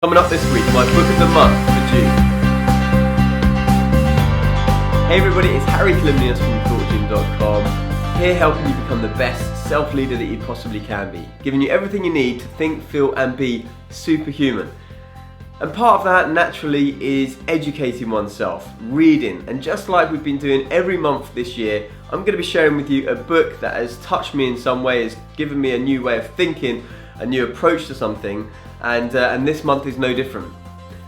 Coming up this week, my book of the month for June. Hey everybody, it's Kalymnios from ThoughtGym.com, here helping you become the best self-leader that you possibly can be, giving you everything you need to think, feel and be superhuman. And part of that, naturally, is educating oneself, reading, and just like we've been doing every month this year, I'm going to be sharing with you a book that has touched me in some way, has given me a new way of thinking, a new approach to something, and this month is no different.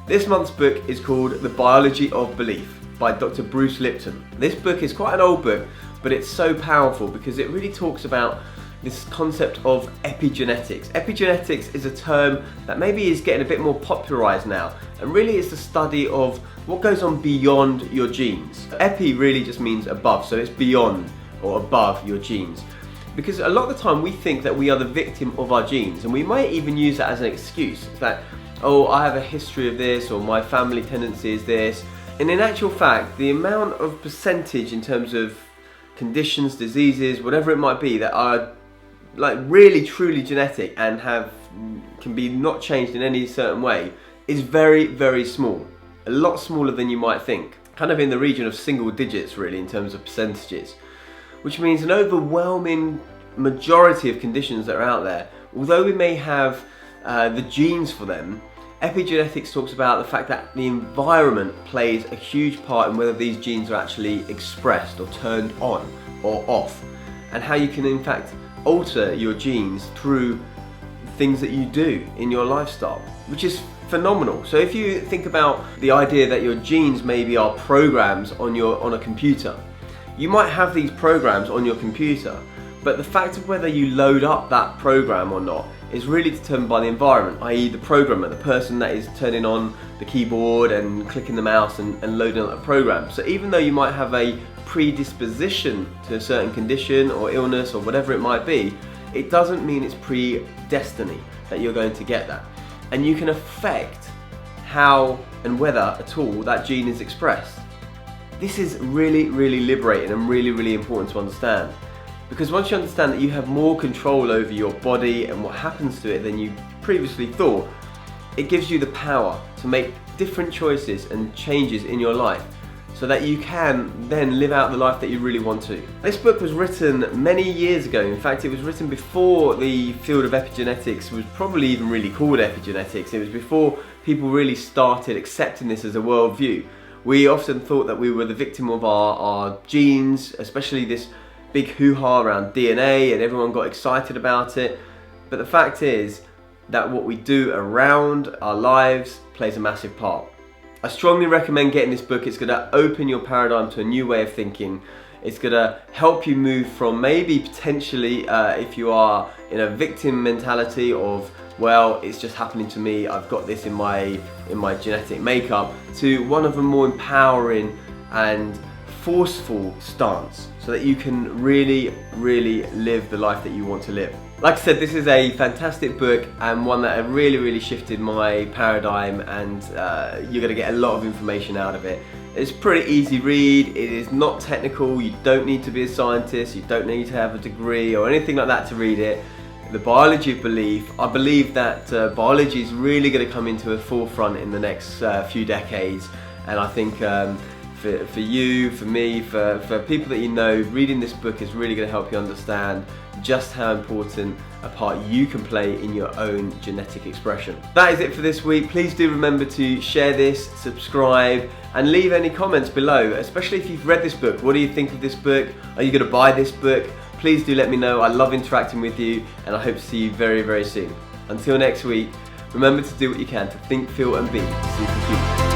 This month's book is called The Biology of Belief by Dr. Bruce Lipton. This book is quite an old book, but it's so powerful because it really talks about this concept of epigenetics. Epigenetics is a term that maybe is getting a bit more popularized now, and really it's the study of what goes on beyond your genes. Epi really just means above, so it's beyond or above your genes. Because a lot of the time we think that we are the victim of our genes, and we might even use that as an excuse. It's that, oh, I have a history of this, or my family tendency is this. And in actual fact, the amount of percentage in terms of conditions, diseases, whatever it might be, that are like really truly genetic and can be not changed in any certain way is very, very small. A lot smaller than you might think. Kind of in the region of single digits really in terms of percentages. Which means an overwhelming majority of conditions that are out there, although we may have the genes for them, epigenetics talks about the fact that the environment plays a huge part in whether these genes are actually expressed or turned on or off, and how you can in fact alter your genes through things that you do in your lifestyle, which is phenomenal. So if you think about the idea that your genes maybe are programs on a computer, you might have these programs on your computer, but the fact of whether you load up that program or not is really determined by the environment, i.e. the programmer, the person that is turning on the keyboard and clicking the mouse and loading up the program. So even though you might have a predisposition to a certain condition or illness or whatever it might be, it doesn't mean it's predestiny that you're going to get that. And you can affect how and whether at all that gene is expressed. This is really, really liberating and really, really important to understand. Because once you understand that you have more control over your body and what happens to it than you previously thought, it gives you the power to make different choices and changes in your life so that you can then live out the life that you really want to. This book was written many years ago. In fact, it was written before the field of epigenetics was probably even really called epigenetics. It was before people really started accepting this as a worldview. We often thought that we were the victim of our genes, especially this big hoo-ha around DNA, and everyone got excited about it. But the fact is that what we do around our lives plays a massive part. I strongly recommend getting this book. It's going to open your paradigm to a new way of thinking. It's going to help you move from maybe potentially, if you are in a victim mentality of, well, it's just happening to me, I've got this in my genetic makeup, to one of a more empowering and forceful stance so that you can really, really live the life that you want to live. Like I said, this is a fantastic book and one that really, really shifted my paradigm, and you're going to get a lot of information out of it. It's a pretty easy read, it is not technical, you don't need to be a scientist, you don't need to have a degree or anything like that to read it. The Biology of Belief, I believe that biology is really going to come into the forefront in the next few decades, and I think for you, for me, for people that you know, reading this book is really going to help you understand just how important a part you can play in your own genetic expression. That is it for this week. Please do remember to share this, subscribe, and leave any comments below, especially if you've read this book. What do you think of this book? Are you going to buy this book? Please do let me know. I love interacting with you, and I hope to see you very, very soon. Until next week, remember to do what you can to think, feel and be superhuman.